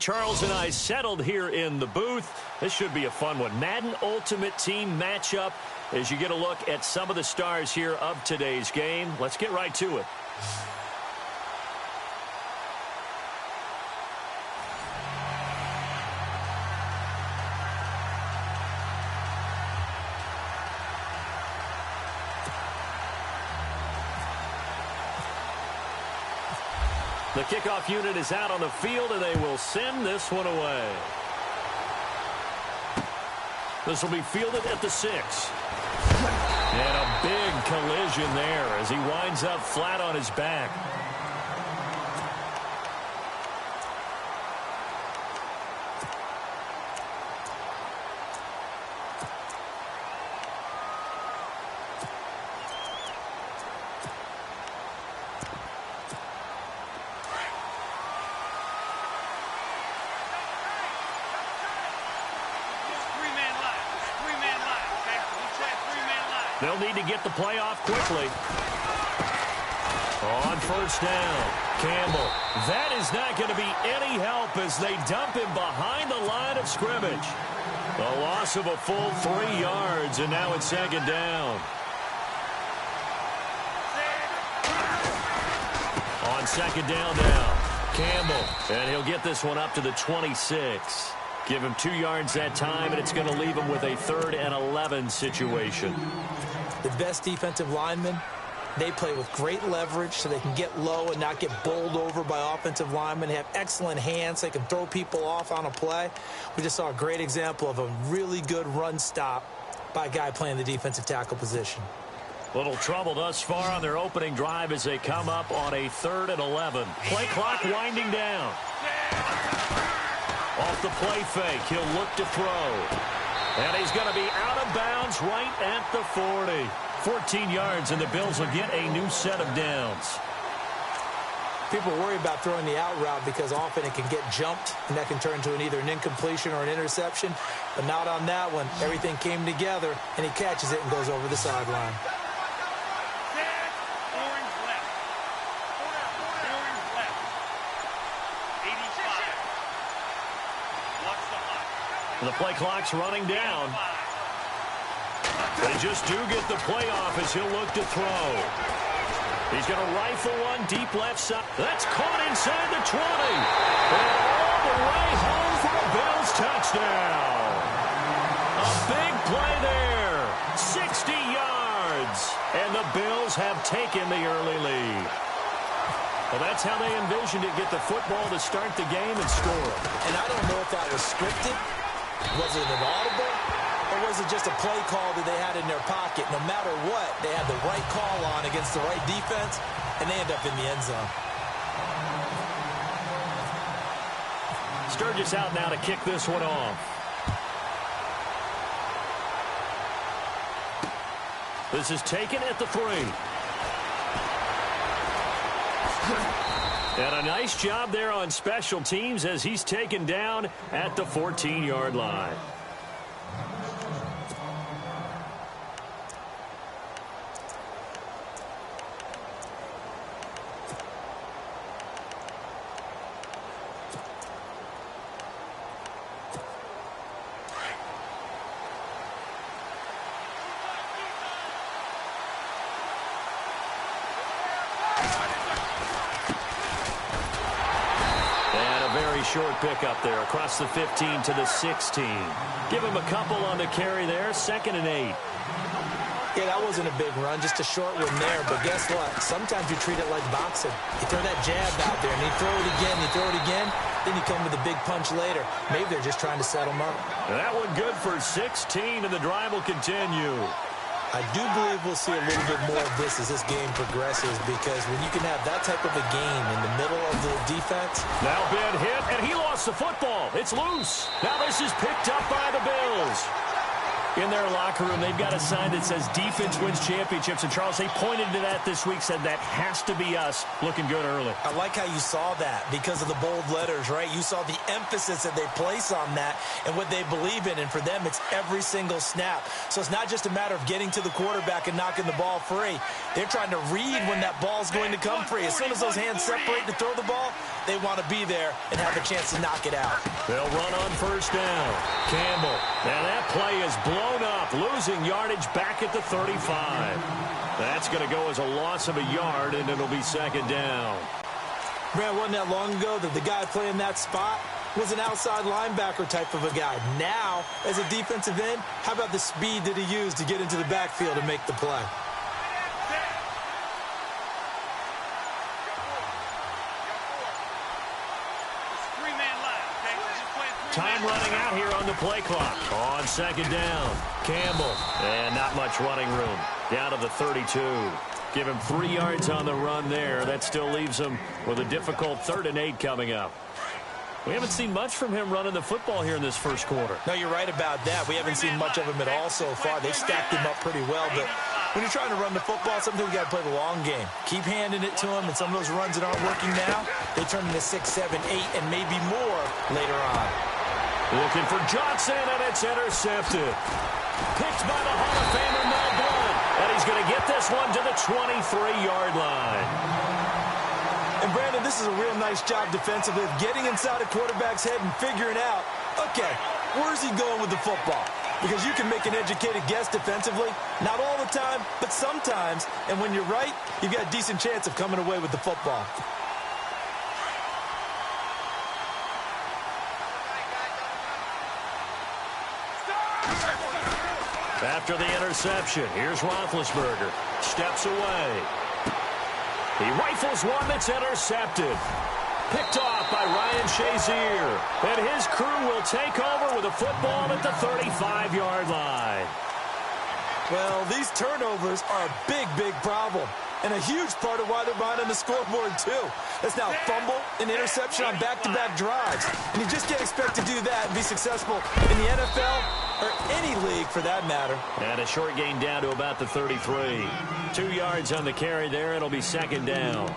Charles and I settled here in the booth. This should be a fun one. Madden Ultimate Team matchup as you get a look at some of the stars here of today's game. Let's get right to it. The kickoff unit is out on the field, and they will send this one away. This will be fielded at the 6. And a big collision there as he winds up flat on his back. They'll need to get the play off quickly. On first down, Campbell. That is not going to be any help as they dump him behind the line of scrimmage. A loss of a full 3 yards, and now it's second down. On second down now, Campbell. And he'll get this one up to the 26. Give him 2 yards that time, and it's going to leave him with a 3rd and 11 situation. The best defensive linemen, they play with great leverage so they can get low and not get bowled over by offensive linemen. They have excellent hands. They can throw people off on a play. We just saw a great example of a really good run stop by a guy playing the defensive tackle position. Little trouble thus far on their opening drive as they come up on a 3rd and 11. Play clock winding down. Off the play fake, he'll look to throw. And he's going to be out of bounds right at the 40. 14 yards, and the Bills will get a new set of downs. People worry about throwing the out route because often it can get jumped, and that can turn into either an incompletion or an interception. But not on that one. Everything came together, and he catches it and goes over the sideline. The play clock's running down. They just do get the play off as he'll look to throw. He's going to rifle one deep left side. That's caught inside the 20. And all the way home for a Bills touchdown. A big play there. 60 yards. And the Bills have taken the early lead. Well, that's how they envisioned it. Get the football to start the game and score. And I don't know if that was scripted. Was it an audible, or was it just a play call that they had in their pocket? No matter what, they had the right call on against the right defense, and they end up in the end zone. Sturgis out now to kick this one off. This is taken at the 3. And a nice job there on special teams as he's taken down at the 14-yard line. Short pickup there across the 15 to the 16. Give him a couple on the carry there. 2nd and 8. Yeah, that wasn't a big run, just a short one there. But guess what? Sometimes you treat it like boxing. You throw that jab out there, and you throw it again, you throw it again, then you come with a big punch later. Maybe they're just trying to set them up. That one good for 16, and the drive will continue. I do believe we'll see a little bit more of this as this game progresses, because when you can have that type of a game in the middle of the defense. Now Ben hit, and he lost the football. It's loose. Now this is picked up by the Bills. In their locker room, they've got a sign that says defense wins championships. And, Charles, they pointed to that this week, said that has to be us. Looking good early. I like how you saw that because of the bold letters, right? You saw the emphasis that they place on that and what they believe in. And for them, it's every single snap. So it's not just a matter of getting to the quarterback and knocking the ball free. They're trying to read when that ball's going to come free. As soon as those hands separate to throw the ball, they want to be there and have a chance to knock it out. They'll run on first down. Campbell. And that play is blown up, losing yardage back at the 35. That's going to go as a loss of a yard, and it'll be second down. Man, wasn't that long ago that the guy playing that spot was an outside linebacker type of a guy. Now, as a defensive end, how about the speed that he used to get into the backfield and make the play? Time running out here on the play clock. On second down, Campbell. And not much running room. Down to the 32. Give him 3 yards on the run there. That still leaves him with a difficult 3rd and 8 coming up. We haven't seen much from him running the football here in this first quarter. No, you're right about that. We haven't seen much of him at all so far. They've stacked him up pretty well, but when you're trying to run the football, sometimes you got to play the long game. Keep handing it to him, and some of those runs that aren't working now, they turn into 6, 7, 8, and maybe more later on. Looking for Johnson, and it's intercepted. Picked by the Hall of Famer, Mel Blount. And he's going to get this one to the 23-yard line. And, Brandon, this is a real nice job defensively of getting inside a quarterback's head and figuring out, okay, where's he going with the football? Because you can make an educated guess defensively. Not all the time, but sometimes. And when you're right, you've got a decent chance of coming away with the football. After the interception, here's Roethlisberger. Steps away. He rifles one that's intercepted. Picked off by Ryan Shazier. And his crew will take over with a football at the 35-yard line. Well, these turnovers are a big, big problem. And a huge part of why they're behind on the scoreboard, too. That's now a fumble and interception on back-to-back drives. And you just can't expect to do that and be successful in the NFL or any league for that matter. And a short gain down to about the 33. 2 yards on the carry there. It'll be second down.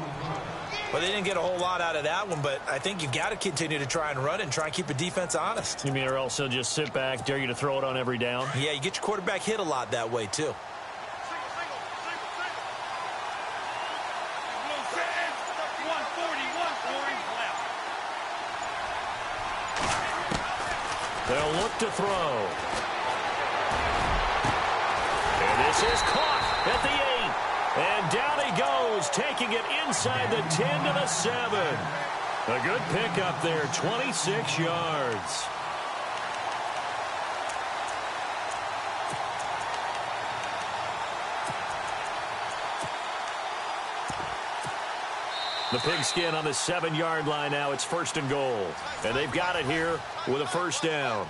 Well, they didn't get a whole lot out of that one, but I think you got to continue to try and run it and try and keep the defense honest. You mean or else they'll just sit back, dare you to throw it on every down? Yeah, you get your quarterback hit a lot that way, too. They'll look to throw. And this is caught at the 8. And down he goes, taking it inside the 10 to the 7. A good pickup there, 26 yards. The pigskin on the 7-yard line now. It's 1st and goal. And they've got it here with a first down.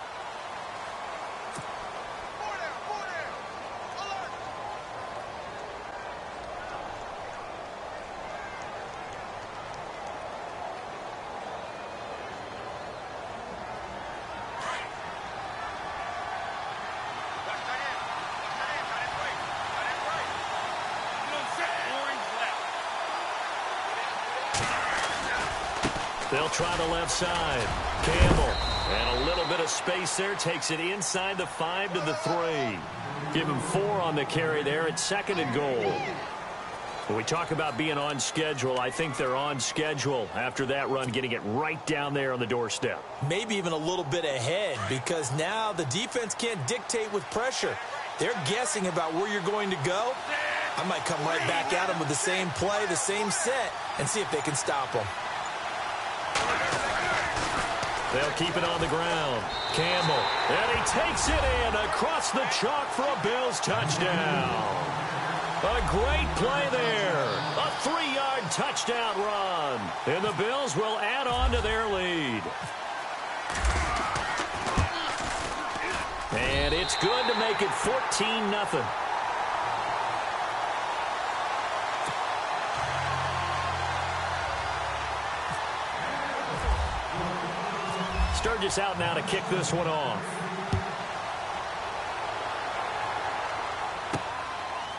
They'll try the left side. Campbell. And a little bit of space there. Takes it inside the 5 to the 3. Give him 4 on the carry there. It's 2nd and goal. When we talk about being on schedule, I think they're on schedule after that run, getting it right down there on the doorstep. Maybe even a little bit ahead, because now the defense can't dictate with pressure. They're guessing about where you're going to go. I might come right back at them with the same play, the same set, and see if they can stop them. They'll keep it on the ground. Campbell. And he takes it in across the chalk for a Bills touchdown. A great play there. A 3-yard touchdown run. And the Bills will add on to their lead. And it's good to make it 14-0. Sturgis out now to kick this one off.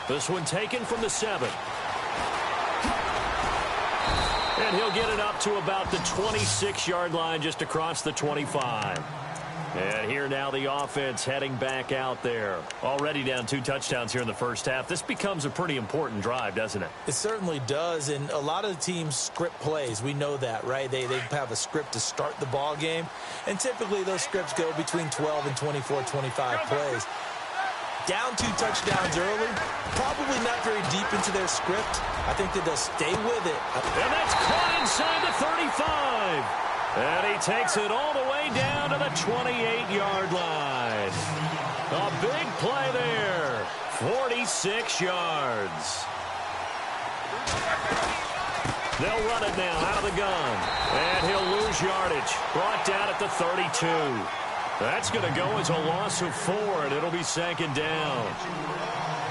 This one taken from the 7. And he'll get it up to about the 26-yard line, just across the 25. And here now the offense heading back out there. Already down 2 touchdowns here in the first half. This becomes a pretty important drive, doesn't it? It certainly does, and a lot of the teams script plays. We know that, right? They have a script to start the ball game, and typically those scripts go between 12 and 24, 25 plays. Down 2 touchdowns early, probably not very deep into their script. I think that they'll stay with it. And that's caught inside the 35. And he takes it all the way down to the 28-yard line. A big play there. 46 yards. They'll run it now out of the gun. And he'll lose yardage. Brought down at the 32. That's going to go as a loss of 4, and it'll be 2nd down.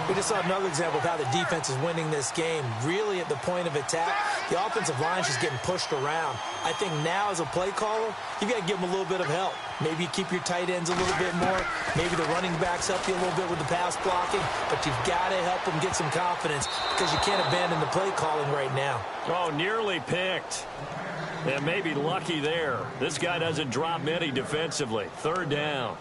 We just saw another example of how the defense is winning this game. Really at the point of attack, the offensive line is just getting pushed around. I think now as a play caller, you've got to give them a little bit of help. Maybe you keep your tight ends a little bit more. Maybe the running backs help you a little bit with the pass blocking. But you've got to help them get some confidence because you can't abandon the play calling right now. Oh, nearly picked. And maybe lucky there. This guy doesn't drop many defensively. 3rd down.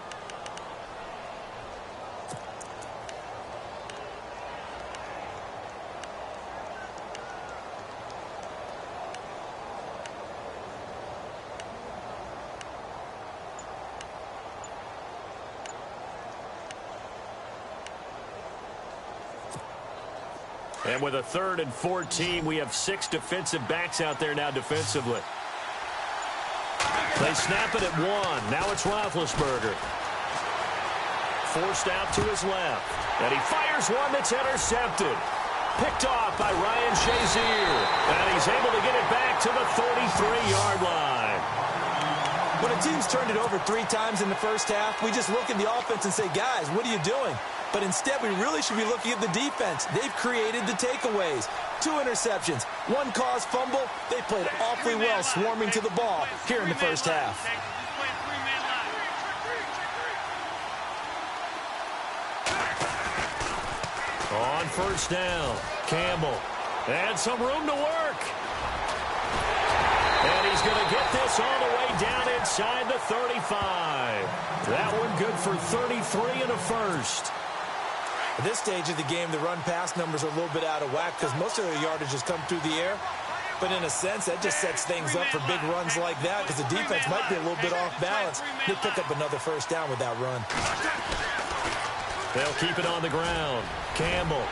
And with a 3rd and 14, we have 6 defensive backs out there now defensively. They snap it at 1. Now it's Roethlisberger. Forced out to his left. And he fires one that's intercepted. Picked off by Ryan Shazier. And he's able to get it back to the 33-yard line. When a team's turned it over 3 times in the first half, we just look at the offense and say, guys, what are you doing? But instead, we really should be looking at the defense. They've created the takeaways. 2 interceptions, 1 caused fumble. They played awfully well swarming to the ball here in the first half. On 1st down, Campbell. And some room to work. And he's going to get this all the way down inside the 35. That one good for 33 and a first. At this stage of the game, the run-pass numbers are a little bit out of whack because most of their yardage has come through the air. But in a sense, that just sets things up for big runs like that because the defense might be a little bit off balance. They pick up another 1st down with that run. They'll keep it on the ground. Campbell.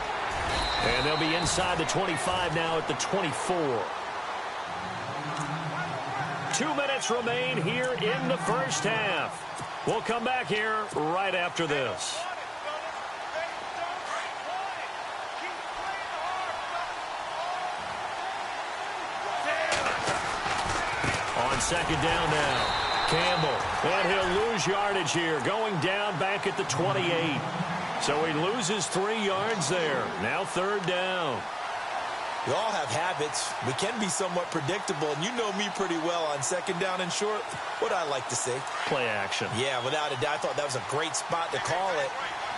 And they'll be inside the 25 now at the 24. 2 minutes remain here in the first half. We'll come back here right after this. On 2nd down now, Campbell. And he'll lose yardage here, going down back at the 28. So he loses 3 yards there. Now 3rd down. We all have habits. We can be somewhat predictable, and you know me pretty well on 2nd down and short. What I like to see. Play action. Yeah, without a doubt. I thought that was a great spot to call it.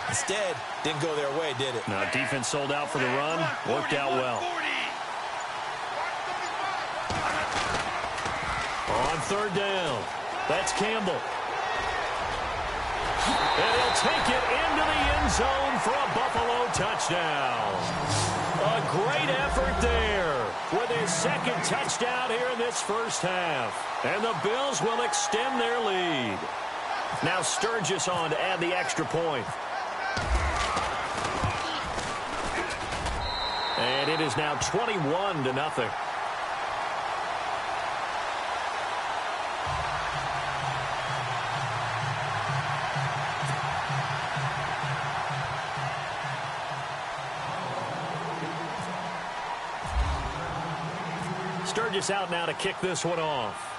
Instead, didn't go their way, did it? Now, defense sold out for the run. Worked out well. On 3rd down, that's Campbell. And he'll take it into the end zone for a Buffalo touchdown. A great effort there with his 2nd touchdown here in this first half. And the Bills will extend their lead. Now Sturgis on to add the extra point. And it is now 21-0. Sturgis out now to kick this one off.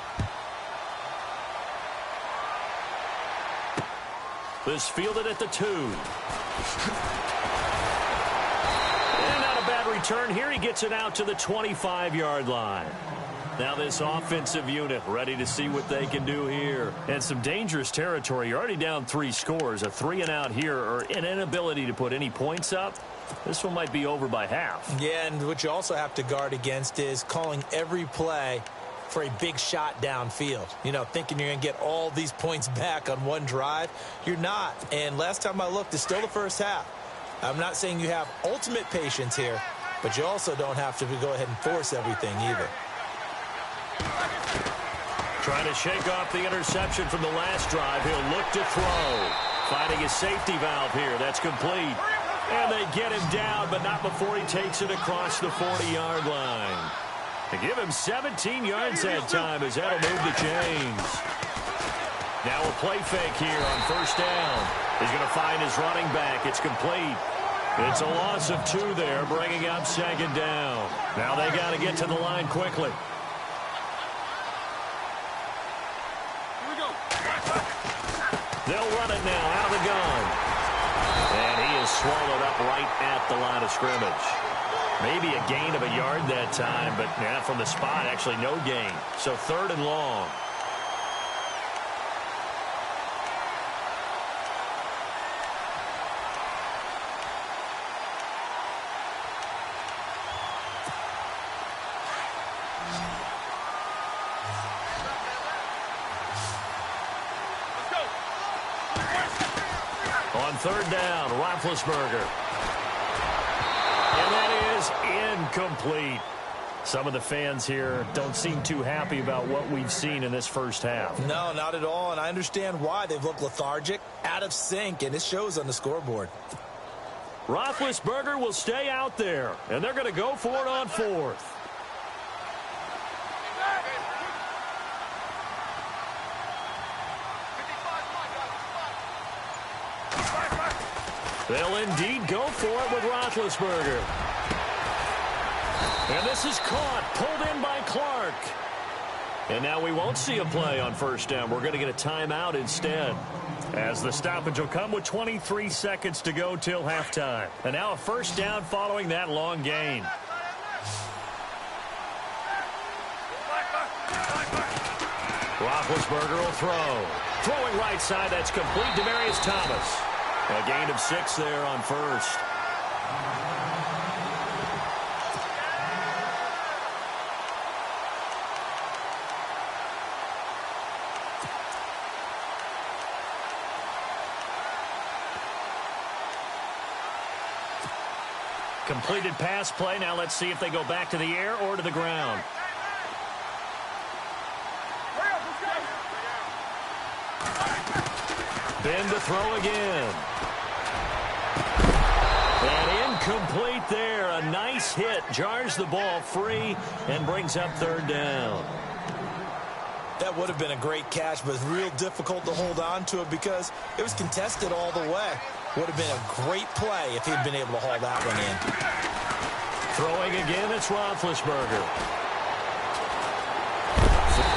This fielded at the 2. And not a bad return here. He gets it out to the 25-yard line. Now this offensive unit ready to see what they can do here. And some dangerous territory. You're already down 3 scores. A 3-and-out here or an inability to put any points up. This one might be over by half. Yeah, and what you also have to guard against is calling every play for a big shot downfield. You know, thinking you're going to get all these points back on one drive. You're not. And last time I looked, it's still the first half. I'm not saying you have ultimate patience here, but you also don't have to go ahead and force everything either. Trying to shake off the interception from the last drive. He'll look to throw. Finding his safety valve here. That's complete. And they get him down, but not before he takes it across the 40-yard line. They give him 17 yards that time as that'll move the chains. Now a play fake here on first down. He's going to find his running back. It's complete. It's a loss of 2 there, bringing up second down. Now they got to get to the line quickly. They'll run it now out of the gun. And he is swallowed up right at the line of scrimmage. Maybe a gain of a yard that time, but yeah, from the spot, actually no gain. So 3rd and long. On 3rd down, Roethlisberger. And that is incomplete. Some of the fans here don't seem too happy about what we've seen in this first half. No, not at all, and I understand why. They've looked lethargic, out of sync, and it shows on the scoreboard. Roethlisberger will stay out there, and they're going to go for it on 4th. They'll indeed go for it with Roethlisberger. And this is caught, pulled in by Clark. And now we won't see a play on first down. We're going to get a timeout instead, as the stoppage will come with 23 seconds to go till halftime. And now a first down following that long gain. Roethlisberger will throw. Throwing right side, that's complete. Demaryius Thomas. A gain of 6 there on first. Completed pass play. Now let's see if they go back to the air or to the ground. Ben to throw again. And incomplete there. A nice hit. Jars the ball free and brings up 3rd down. That would have been a great catch, but it's real difficult to hold on to it because it was contested all the way. Would have been a great play if he'd been able to haul that one in. Throwing again, it's Roethlisberger.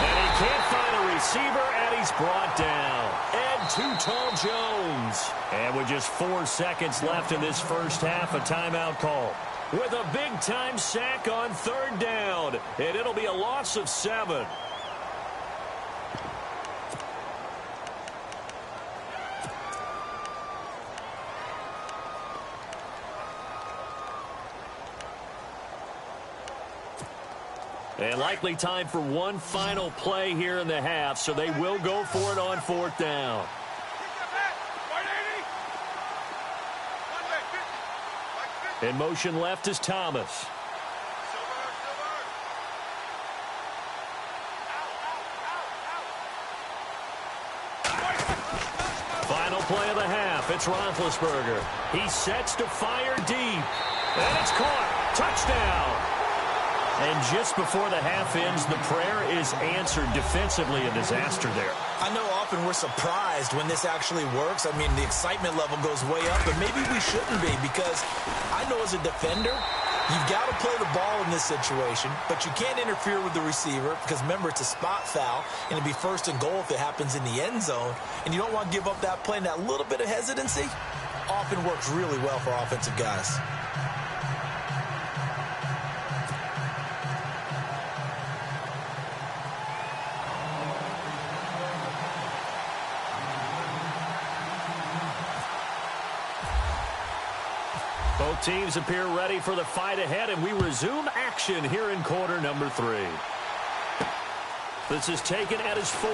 And he can't find a receiver, and he's brought down. And Too Tall Jones. And with just 4 seconds left in this first half, a timeout call. With a big-time sack on 3rd down. And it'll be a loss of 7. And likely time for one final play here in the half, so they will go for it on 4th down. In motion left is Thomas. Final play of the half. It's Roethlisberger. He sets to fire deep. And it's caught. Touchdown. And just before the half ends, the prayer is answered. Defensively, a disaster there. I know often we're surprised when this actually works. I mean, the excitement level goes way up, but maybe we shouldn't be, because I know as a defender, you've got to play the ball in this situation, but you can't interfere with the receiver because, remember, it's a spot foul, and it'd be 1st and goal if it happens in the end zone, and you don't want to give up that play, and that little bit of hesitancy often works really well for offensive guys. Both teams appear ready for the fight ahead, and we resume action here in quarter number 3. This is taken at his 4.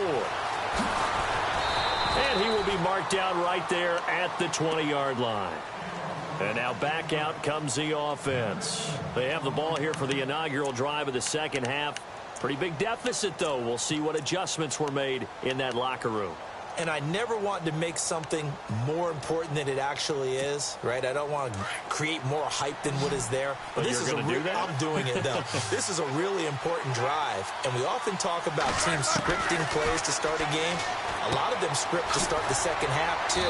And he will be marked down right there at the 20-yard line. And now back out comes the offense. They have the ball here for the inaugural drive of the second half. Pretty big deficit, though. We'll see what adjustments were made in that locker room. And I never want to make something more important than it actually is, right? I don't want to create more hype than what is there. But this is going to do that? I'm doing it, though. This is a really important drive. And we often talk about teams scripting plays to start a game. A lot of them script to start the second half, too.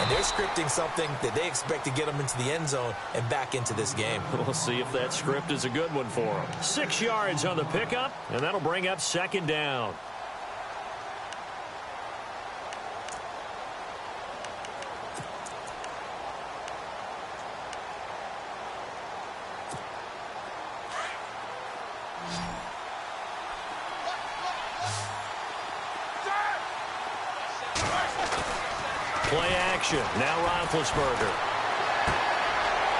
And they're scripting something that they expect to get them into the end zone and back into this game. We'll see if that script is a good one for them. 6 yards on the pickup, and that'll bring up second down. Play action. Now Roethlisberger.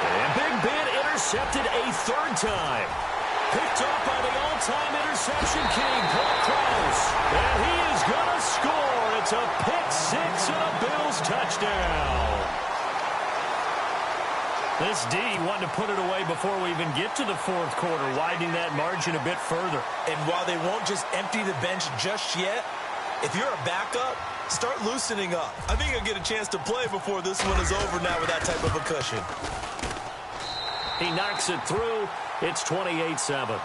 And Big Ben intercepted a third time. Picked up by the all-time interception king, Paul Krause. And he is going to score. It's a pick 6 and a Bills touchdown. This D wanted to put it away before we even get to the fourth quarter, widening that margin a bit further. And while they won't just empty the bench just yet, if you're a backup, start loosening up. I think you'll get a chance to play before this one is over now with that type of a cushion. He knocks it through. It's 28-7.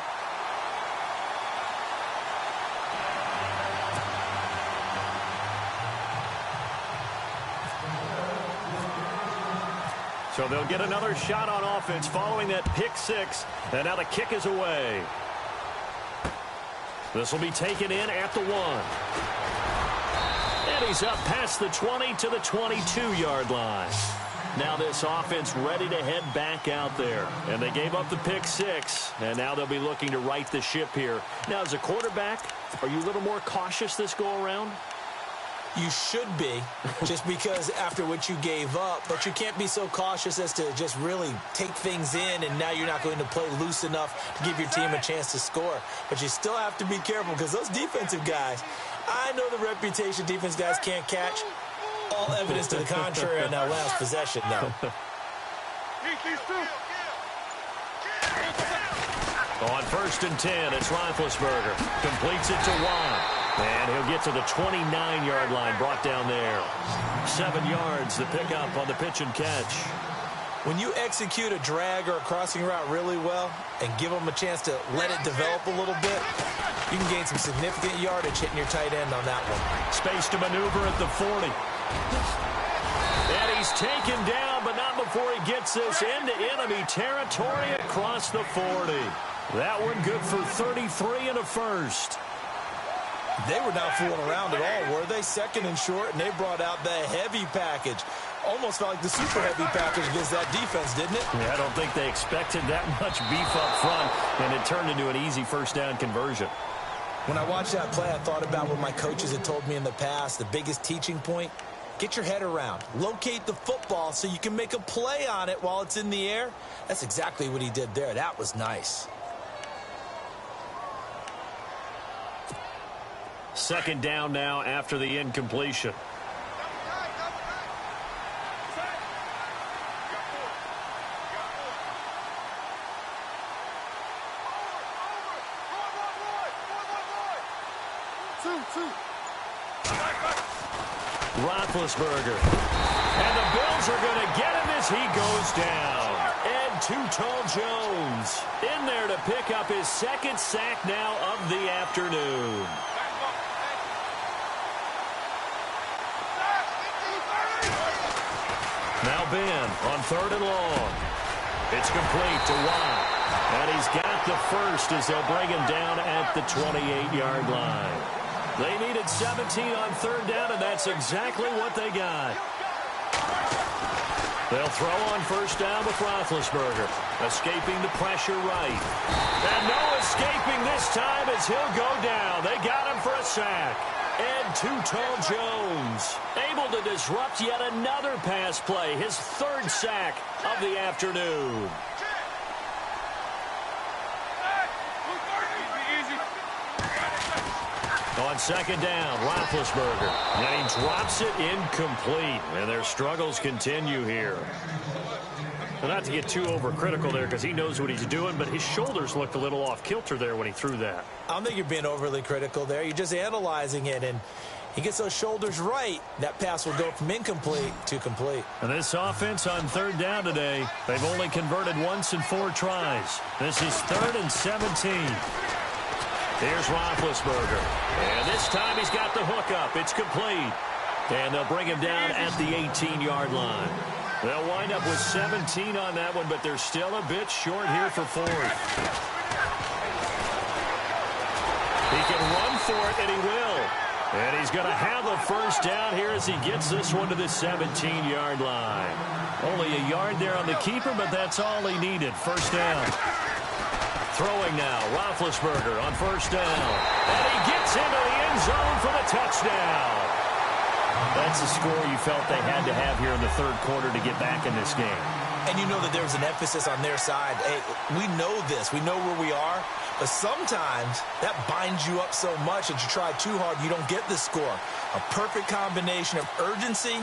So they'll get another shot on offense following that pick 6. And now the kick is away. This will be taken in at the 1. And he's up past the 20 to the 22-yard line. Now this offense ready to head back out there. And they gave up the pick 6. And now they'll be looking to right the ship here. Now, as a quarterback, are you a little more cautious this go-around? You should be, just because after what you gave up. But you can't be so cautious as to just really take things in, and now you're not going to play loose enough to give your team a chance to score. But you still have to be careful, because those defensive guys, I know the reputation defense guys can't catch. All evidence to the contrary on that last possession, though. On 1st and 10, it's Roethlisberger. Completes it to Watt. And he'll get to the 29-yard line, brought down there. 7 yards, the pickup on the pitch and catch. When you execute a drag or a crossing route really well and give them a chance to let it develop a little bit, you can gain some significant yardage hitting your tight end on that one. Space to maneuver at the 40. And he's taken down, but not before he gets this into enemy territory across the 40. That one good for 33 and a first. They were not fooling around at all, were they? 2nd and short, and they brought out the heavy package. Almost felt like the super heavy package against that defense, didn't it? Yeah, I don't think they expected that much beef up front, and it turned into an easy first down conversion. When I watched that play, I thought about what my coaches had told me in the past. The biggest teaching point, get your head around. Locate the football so you can make a play on it while it's in the air. That's exactly what he did there. That was nice. 2nd down now after the incompletion. Roethlisberger. And the Bills are going to get him as he goes down. And Too Tall Jones in there to pick up his 2nd sack now of the afternoon. Now Ben on 3rd and long. It's complete to Watt. And he's got the first as they'll bring him down at the 28-yard line. They needed 17 on 3rd down, and that's exactly what they got. They'll throw on 1st down with Roethlisberger. Escaping the pressure right. And no escaping this time as he'll go down. They got him for a sack. And Too Tall Jones able to disrupt yet another pass play. His 3rd sack of the afternoon. On second down, Roethlisberger. And he drops it incomplete. And their struggles continue here. Well, not to get too overcritical there because he knows what he's doing, but his shoulders looked a little off kilter there when he threw that. I don't think you're being overly critical there. You're just analyzing it, and he gets those shoulders right. That pass will go from incomplete to complete. And this offense on third down today, they've only converted once in 4 tries. This is 3rd and 17. Here's Roethlisberger. And this time he's got the hook up. It's complete. And they'll bring him down at the 18-yard line. They'll wind up with 17 on that one, but they're still a bit short here for 4th. He can run for it, and he will. And he's going to have a first down here as he gets this one to the 17-yard line. Only a yard there on the keeper, but that's all he needed. First down. Throwing now, Roethlisberger on first down. And he gets into the end zone for the touchdown. That's the score you felt they had to have here in the 3rd quarter to get back in this game. And you know that there's an emphasis on their side. Hey, we know this. We know where we are. But sometimes that binds you up so much that you try too hard, you don't get the score. A perfect combination of urgency,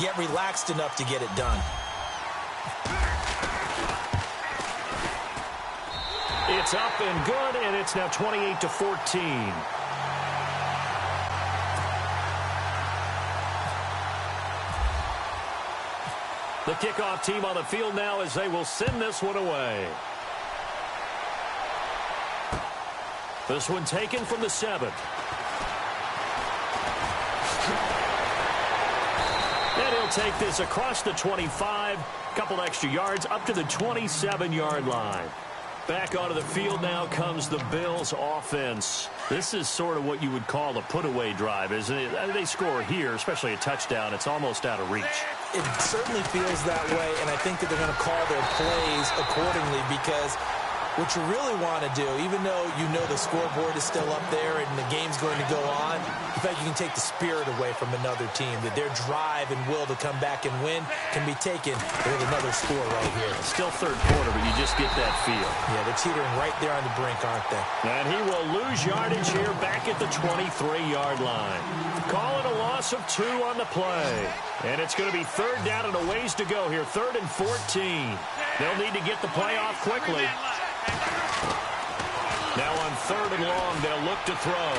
yet relaxed enough to get it done. It's up and good, and it's now 28-14. The kickoff team on the field now as they will send this one away. This one taken from the 7. And he'll take this across the 25. Couple extra yards up to the 27-yard line. Back onto the field now comes the Bills offense. This is sort of what you would call a put-away drive, isn't it? They score here, especially a touchdown. It's almost out of reach. It certainly feels that way, and I think that they're going to call their plays accordingly because what you really want to do, even though you know the scoreboard is still up there and the game's going to go on, in fact, you can take the spirit away from another team, that their drive and will to come back and win can be taken with another score right here. Still 3rd quarter, but you just get that feel. Yeah, they're teetering right there on the brink, aren't they? And he will lose yardage here back at the 23-yard line. Call it a loss of 2 on the play. And it's going to be 3rd down and a ways to go here, 3rd and 14. They'll need to get the play off quickly. Now on 3rd and long, they'll look to throw.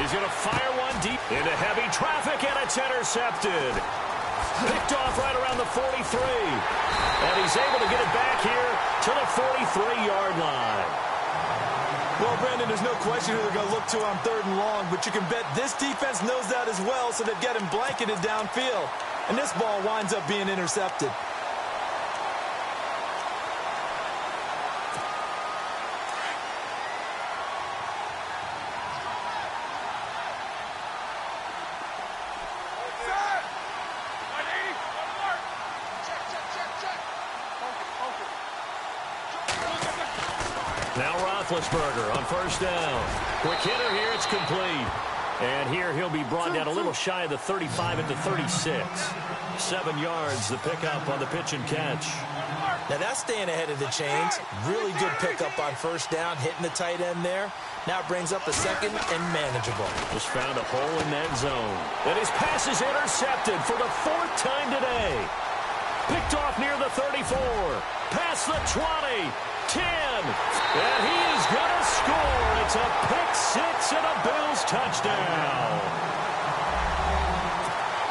He's going to fire one deep into heavy traffic, and it's intercepted. Picked off right around the 43. And he's able to get it back here to the 43-yard line. Well, Brandon, there's no question who they're going to look to on 3rd and long, but you can bet this defense knows that as well, so they've got him blanketed downfield. And this ball winds up being intercepted. Now Roethlisberger on first down. Quick hitter here, it's complete. And here he'll be brought down a little shy of the 35 at the 36. 7 yards, the pickup on the pitch and catch. Now that's staying ahead of the chains. Really good pickup on first down, hitting the tight end there. Now brings up a 2nd and manageable. Just found a hole in that zone. And his pass is intercepted for the 4th time today. Picked off near the 34. Past the 20. 10. And he is going to score. It's a pick 6 and a Bills touchdown.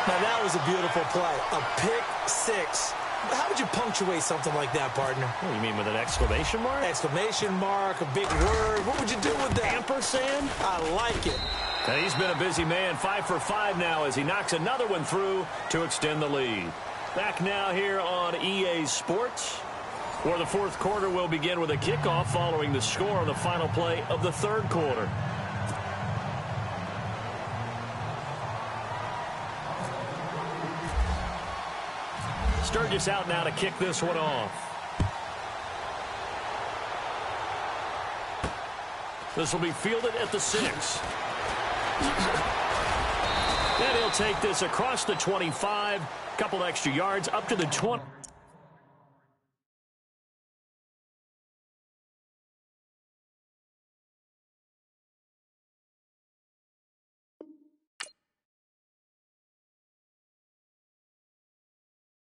Now that was a beautiful play. A pick 6. How would you punctuate something like that, partner? What do you mean, with an exclamation mark? Exclamation mark, a big word. What would you do with that? Ampersand? I like it. And he's been a busy man, 5 for 5 now as he knocks another one through to extend the lead. Back now here on EA Sports, where the 4th quarter will begin with a kickoff following the score on the final play of the 3rd quarter. Sturgis out now to kick this one off. This will be fielded at the 6. And he'll take this across the 25. Couple extra yards up to the 20.